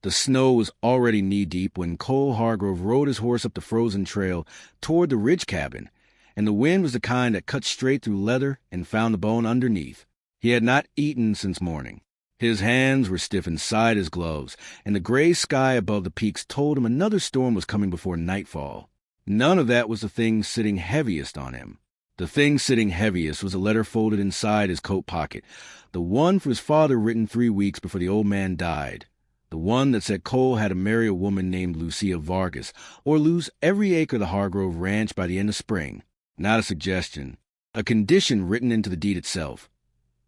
The snow was already knee-deep when Cole Hargrove rode his horse up the frozen trail toward the ridge cabin, and the wind was the kind that cut straight through leather and found the bone underneath. He had not eaten since morning. His hands were stiff inside his gloves, and the gray sky above the peaks told him another storm was coming before nightfall. None of that was the thing sitting heaviest on him. The thing sitting heaviest was a letter folded inside his coat pocket, the one for his father written 3 weeks before the old man died, the one that said Cole had to marry a woman named Lucia Vargas or lose every acre of the Hargrove ranch by the end of spring. Not a suggestion, a condition written into the deed itself.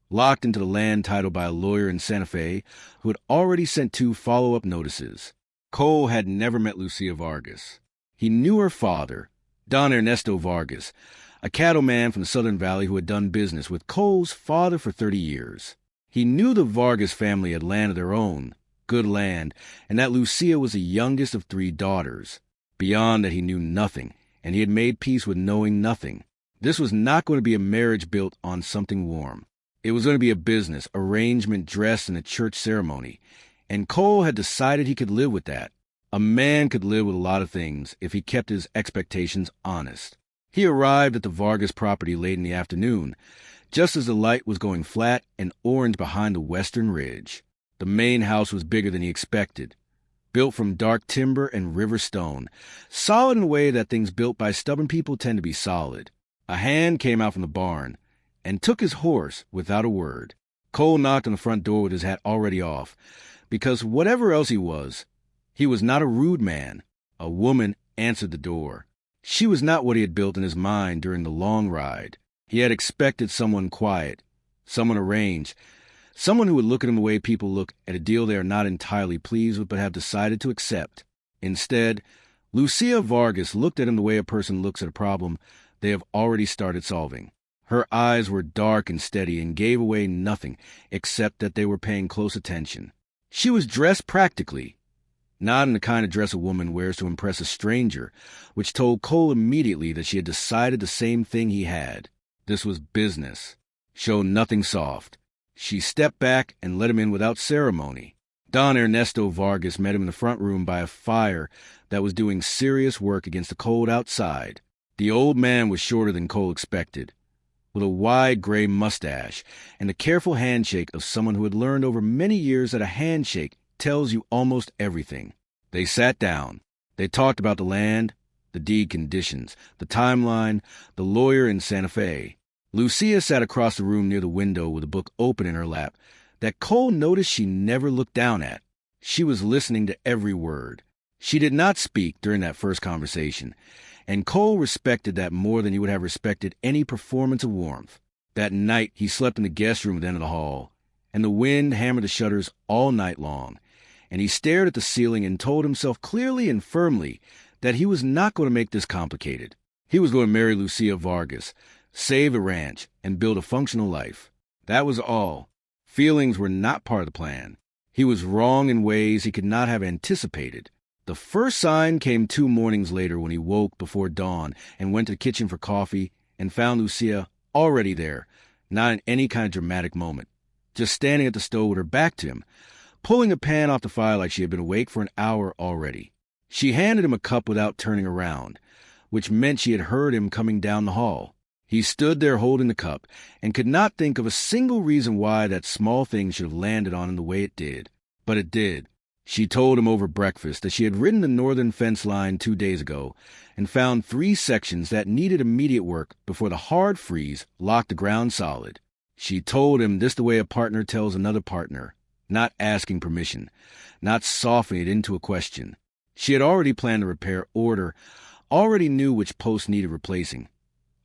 Locked into the land title by a lawyer in Santa Fe who had already sent 2 follow-up notices. Cole had never met Lucia Vargas. He knew her father, Don Ernesto Vargas, a cattleman from the Southern Valley who had done business with Cole's father for 30 years. He knew the Vargas family had land of their own, good land, and that Lucia was the youngest of 3 daughters. Beyond that he knew nothing, and he had made peace with knowing nothing. This was not going to be a marriage built on something warm. It was going to be a business arrangement dressed in a church ceremony, and Cole had decided he could live with that. A man could live with a lot of things if he kept his expectations honest. He arrived at the Vargas property late in the afternoon, just as the light was going flat and orange behind the western ridge. The main house was bigger than he expected, built from dark timber and river stone, solid in a way that things built by stubborn people tend to be solid. A hand came out from the barn and took his horse without a word. Cole knocked on the front door with his hat already off, because whatever else he was not a rude man. A woman answered the door. She was not what he had built in his mind during the long ride. He had expected someone quiet, someone arranged, someone who would look at him the way people look at a deal they are not entirely pleased with but have decided to accept. Instead, Lucia Vargas looked at him the way a person looks at a problem they have already started solving. Her eyes were dark and steady and gave away nothing except that they were paying close attention. She was dressed practically, not in the kind of dress a woman wears to impress a stranger, which told Cole immediately that she had decided the same thing he had. This was business. Show nothing soft. She stepped back and let him in without ceremony. Don Ernesto Vargas met him in the front room by a fire that was doing serious work against the cold outside. The old man was shorter than Cole expected, with a wide gray mustache and the careful handshake of someone who had learned over many years that a handshake tells you almost everything. They sat down. They talked about the land, the deed conditions, the timeline, the lawyer in Santa Fe. Lucia sat across the room near the window with a book open in her lap that Cole noticed she never looked down at. She was listening to every word. She did not speak during that first conversation, and Cole respected that more than he would have respected any performance of warmth. That night he slept in the guest room at the end of the hall, and the wind hammered the shutters all night long, and he stared at the ceiling and told himself clearly and firmly that he was not going to make this complicated. He was going to marry Lucia Vargas, save a ranch, and build a functional life. That was all. Feelings were not part of the plan. He was wrong in ways he could not have anticipated. The first sign came 2 mornings later when he woke before dawn and went to the kitchen for coffee and found Lucia already there, not in any kind of dramatic moment, just standing at the stove with her back to him, pulling a pan off the fire like she had been awake for an hour already. She handed him a cup without turning around, which meant she had heard him coming down the hall. He stood there holding the cup and could not think of a single reason why that small thing should have landed on him the way it did. But it did. She told him over breakfast that she had ridden the northern fence line 2 days ago and found 3 sections that needed immediate work before the hard freeze locked the ground solid. She told him this the way a partner tells another partner, not asking permission, not softening it into a question. She had already planned to repair order, already knew which posts needed replacing,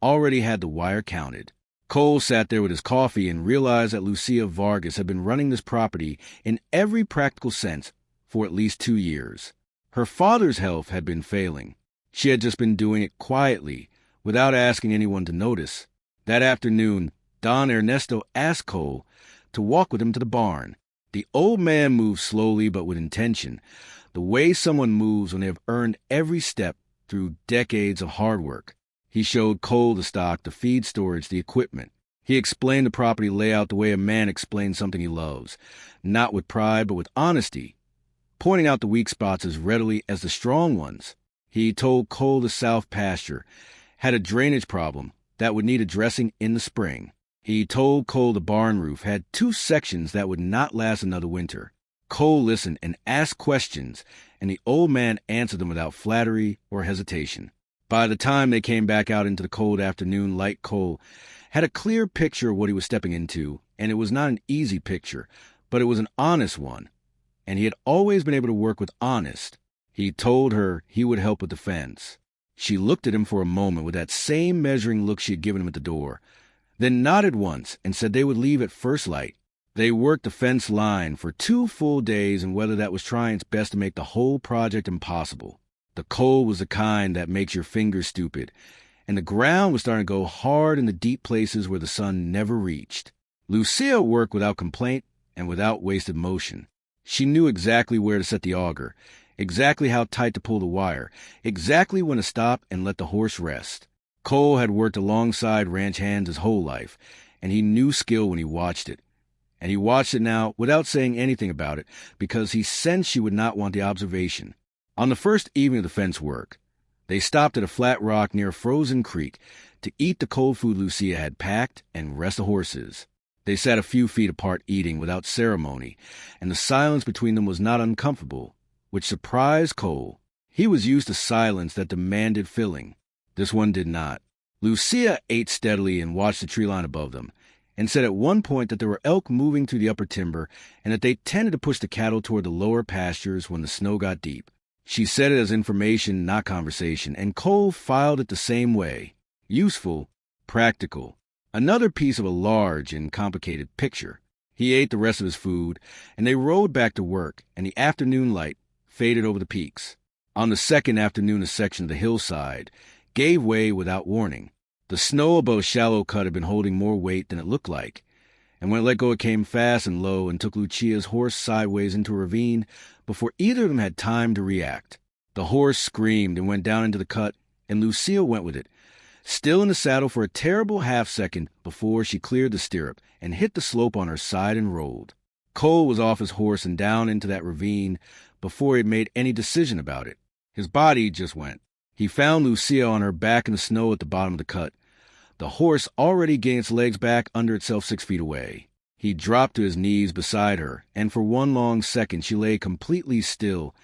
already had the wire counted. Cole sat there with his coffee and realized that Lucia Vargas had been running this property in every practical sense for at least 2 years. Her father's health had been failing. She had just been doing it quietly, without asking anyone to notice. That afternoon, Don Ernesto asked Cole to walk with him to the barn. The old man moved slowly but with intention, the way someone moves when they have earned every step through decades of hard work. He showed Cole the stock, the feed storage, the equipment. He explained the property layout the way a man explains something he loves, not with pride but with honesty. pointing out the weak spots as readily as the strong ones. He told Cole the south pasture had a drainage problem that would need addressing in the spring. He told Cole the barn roof had 2 sections that would not last another winter. Cole listened and asked questions, and the old man answered them without flattery or hesitation. By the time they came back out into the cold afternoon light, Cole had a clear picture of what he was stepping into, and it was not an easy picture, but it was an honest one, and he had always been able to work with honest. He told her he would help with the fence. She looked at him for a moment with that same measuring look she had given him at the door, then nodded once and said they would leave at first light. They worked the fence line for 2 full days, and whether that was trying its best to make the whole project impossible. The cold was the kind that makes your fingers stupid, and the ground was starting to go hard in the deep places where the sun never reached. Lucia worked without complaint and without wasted motion. She knew exactly where to set the auger, exactly how tight to pull the wire, exactly when to stop and let the horse rest. Cole had worked alongside ranch hands his whole life, and he knew skill when he watched it. And he watched it now without saying anything about it, because he sensed she would not want the observation. On the first evening of the fence work, they stopped at a flat rock near a frozen creek to eat the cold food Lucia had packed and rest the horses. They sat a few feet apart eating without ceremony, and the silence between them was not uncomfortable, which surprised Cole. He was used to silence that demanded filling. This one did not. Lucia ate steadily and watched the tree line above them, and said at one point that there were elk moving through the upper timber and that they tended to push the cattle toward the lower pastures when the snow got deep. She said it as information, not conversation, and Cole filed it the same way. Useful, practical. Another piece of a large and complicated picture. He ate the rest of his food, and they rode back to work, and the afternoon light faded over the peaks. On the second afternoon, a section of the hillside gave way without warning. The snow above Shallow Cut had been holding more weight than it looked like, and when it let go it came fast and low and took Lucia's horse sideways into a ravine before either of them had time to react. The horse screamed and went down into the cut, and Lucia went with it, still in the saddle for a terrible half-second before she cleared the stirrup and hit the slope on her side and rolled. Cole was off his horse and down into that ravine before he had made any decision about it. His body just went. He found Lucia on her back in the snow at the bottom of the cut, the horse already getting its legs back under itself 6 feet away. He dropped to his knees beside her, and for one long second she lay completely still,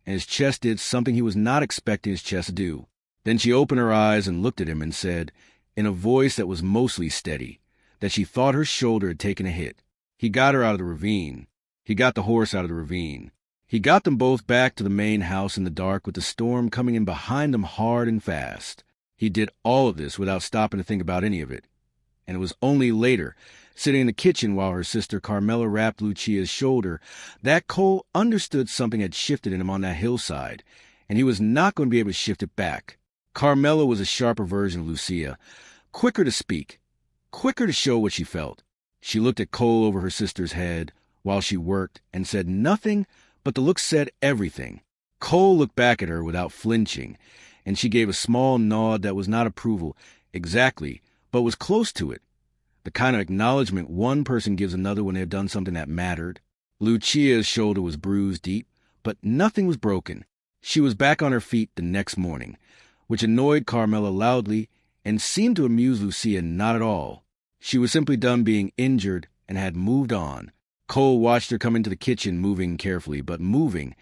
and his chest did something he was not expecting his chest to do. Then she opened her eyes and looked at him and said, in a voice that was mostly steady, that she thought her shoulder had taken a hit. He got her out of the ravine. He got the horse out of the ravine. He got them both back to the main house in the dark with the storm coming in behind them hard and fast. He did all of this without stopping to think about any of it. And it was only later, sitting in the kitchen while her sister Carmela wrapped Lucia's shoulder, that Cole understood something had shifted in him on that hillside, and he was not going to be able to shift it back. Carmela was a sharper version of Lucia, quicker to speak, quicker to show what she felt. She looked at Cole over her sister's head while she worked and said nothing, but the look said everything. Cole looked back at her without flinching, and she gave a small nod that was not approval, exactly, but was close to it. The kind of acknowledgement one person gives another when they have done something that mattered. Lucia's shoulder was bruised deep, but nothing was broken. She was back on her feet the next morning, which annoyed Carmela loudly and seemed to amuse Lucia not at all. She was simply done being injured and had moved on. Cole watched her come into the kitchen, moving carefully, but moving,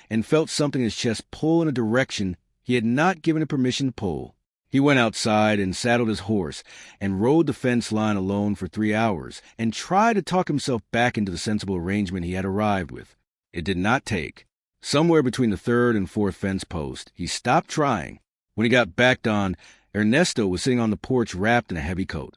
and felt something in his chest pull in a direction he had not given it permission to pull. He went outside and saddled his horse and rode the fence line alone for 3 hours and tried to talk himself back into the sensible arrangement he had arrived with. It did not take. Somewhere between the third and fourth fence post, he stopped trying. When he got backed on, Ernesto was sitting on the porch wrapped in a heavy coat,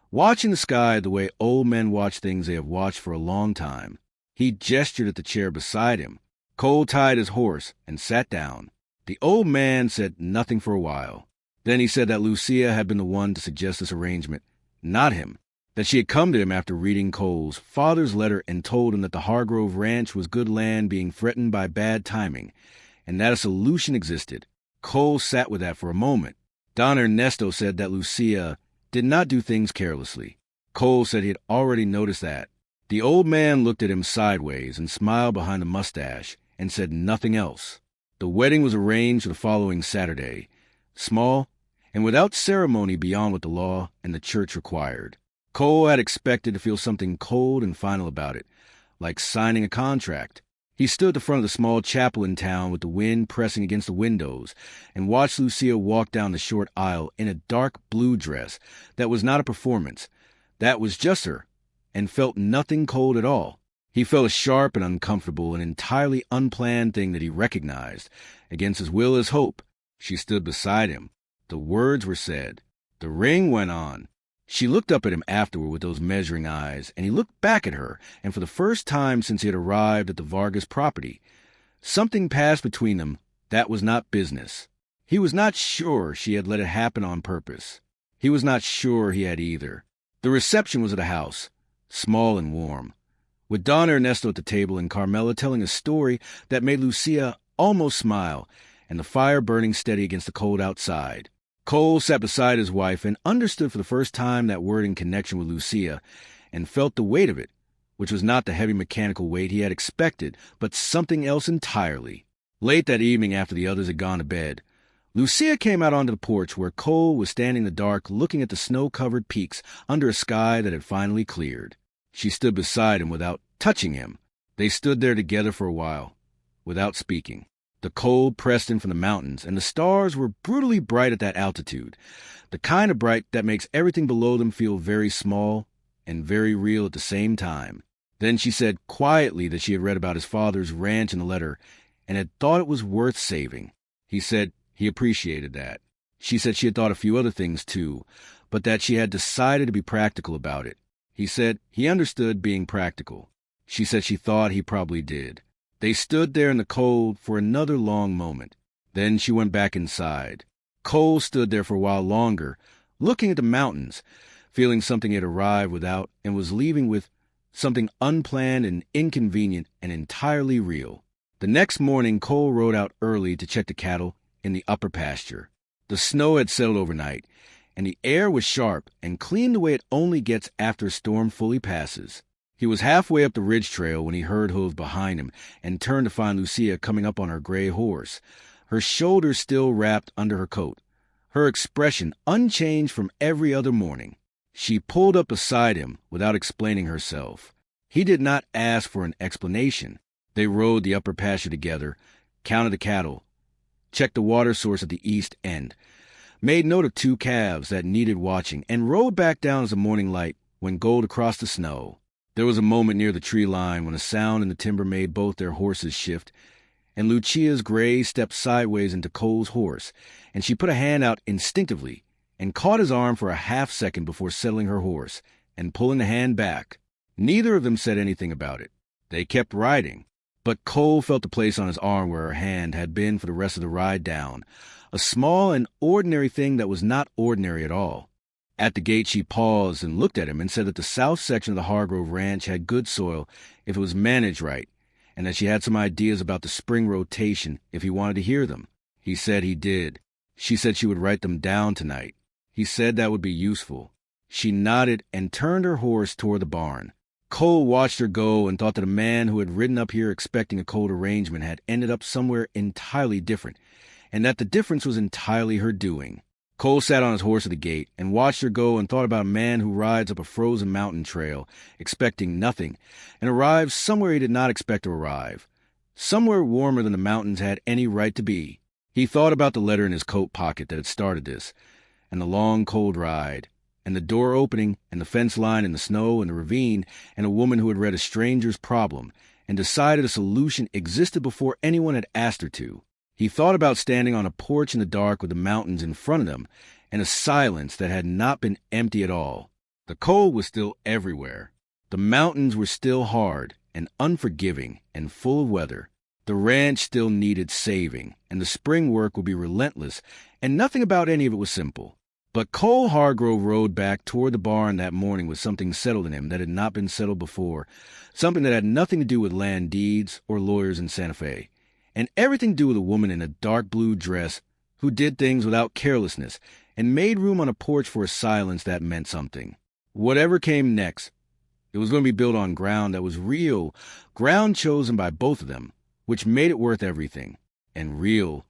watching the sky the way old men watch things they have watched for a long time. He gestured at the chair beside him. Cole tied his horse and sat down. The old man said nothing for a while. Then he said that Lucia had been the one to suggest this arrangement, not him, that she had come to him after reading Cole's father's letter and told him that the Hargrove Ranch was good land being threatened by bad timing, and that a solution existed. Cole sat with that for a moment. Don Ernesto said that Lucia did not do things carelessly. Cole said he had already noticed that. The old man looked at him sideways and smiled behind the mustache, and said nothing else. The wedding was arranged for the following Saturday, small and without ceremony beyond what the law and the church required. Cole had expected to feel something cold and final about it, like signing a contract. He stood at the front of the small chapel in town with the wind pressing against the windows and watched Lucia walk down the short aisle in a dark blue dress that was not a performance. That was just her, and felt nothing cold at all. He felt a sharp and uncomfortable and entirely unplanned thing that he recognized. Against his will as hope, she stood beside him. The words were said. The ring went on. She looked up at him afterward with those measuring eyes, and he looked back at her, and for the first time since he had arrived at the Vargas property, something passed between them that was not business. He was not sure she had let it happen on purpose. He was not sure he had either. The reception was at a house, small and warm, with Don Ernesto at the table and Carmela telling a story that made Lucia almost smile, and the fire burning steady against the cold outside. Cole sat beside his wife and understood for the first time that word in connection with Lucia, and felt the weight of it, which was not the heavy mechanical weight he had expected, but something else entirely. Late that evening, after the others had gone to bed, Lucia came out onto the porch where Cole was standing in the dark looking at the snow-covered peaks under a sky that had finally cleared. She stood beside him without touching him. They stood there together for a while, without speaking. The cold pressed in from the mountains, and the stars were brutally bright at that altitude, the kind of bright that makes everything below them feel very small and very real at the same time. Then she said quietly that she had read about his father's ranch in the letter and had thought it was worth saving. He said he appreciated that. She said she had thought a few other things too, but that she had decided to be practical about it. He said he understood being practical. She said she thought he probably did. They stood there in the cold for another long moment. Then she went back inside. Cole stood there for a while longer, looking at the mountains, feeling something had arrived without and was leaving with something unplanned and inconvenient and entirely real. The next morning, Cole rode out early to check the cattle in the upper pasture. The snow had settled overnight, and the air was sharp and clean the way it only gets after a storm fully passes. He was halfway up the ridge trail when he heard hooves behind him and turned to find Lucia coming up on her gray horse, her shoulders still wrapped under her coat, her expression unchanged from every other morning. She pulled up beside him without explaining herself. He did not ask for an explanation. They rode the upper pasture together, counted the cattle, checked the water source at the east end, made note of 2 calves that needed watching, and rode back down as the morning light went gold across the snow. There was a moment near the tree line when a sound in the timber made both their horses shift, and Lucia's gray stepped sideways into Cole's horse, and she put a hand out instinctively and caught his arm for a half-second before settling her horse and pulling the hand back. Neither of them said anything about it. They kept riding, but Cole felt the place on his arm where her hand had been for the rest of the ride down, a small and ordinary thing that was not ordinary at all. At the gate she paused and looked at him and said that the south section of the Hargrove Ranch had good soil if it was managed right, and that she had some ideas about the spring rotation if he wanted to hear them. He said he did. She said she would write them down tonight. He said that would be useful. She nodded and turned her horse toward the barn. Cole watched her go and thought that a man who had ridden up here expecting a cold arrangement had ended up somewhere entirely different, and that the difference was entirely her doing. Cole sat on his horse at the gate and watched her go and thought about a man who rides up a frozen mountain trail, expecting nothing, and arrives somewhere he did not expect to arrive, somewhere warmer than the mountains had any right to be. He thought about the letter in his coat pocket that had started this, and the long, cold ride, and the door opening, and the fence line in the snow and the ravine, and a woman who had read A Stranger's Problem, and decided a solution existed before anyone had asked her to. He thought about standing on a porch in the dark with the mountains in front of them, and a silence that had not been empty at all. The cold was still everywhere. The mountains were still hard and unforgiving and full of weather. The ranch still needed saving, and the spring work would be relentless, and nothing about any of it was simple. But Cole Hargrove rode back toward the barn that morning with something settled in him that had not been settled before, something that had nothing to do with land deeds or lawyers in Santa Fe, and everything to do with a woman in a dark blue dress who did things without carelessness and made room on a porch for a silence that meant something. Whatever came next, it was going to be built on ground that was real, ground chosen by both of them, which made it worth everything. And real.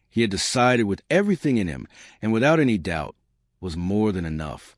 He had decided with everything in him, and without any doubt, was more than enough.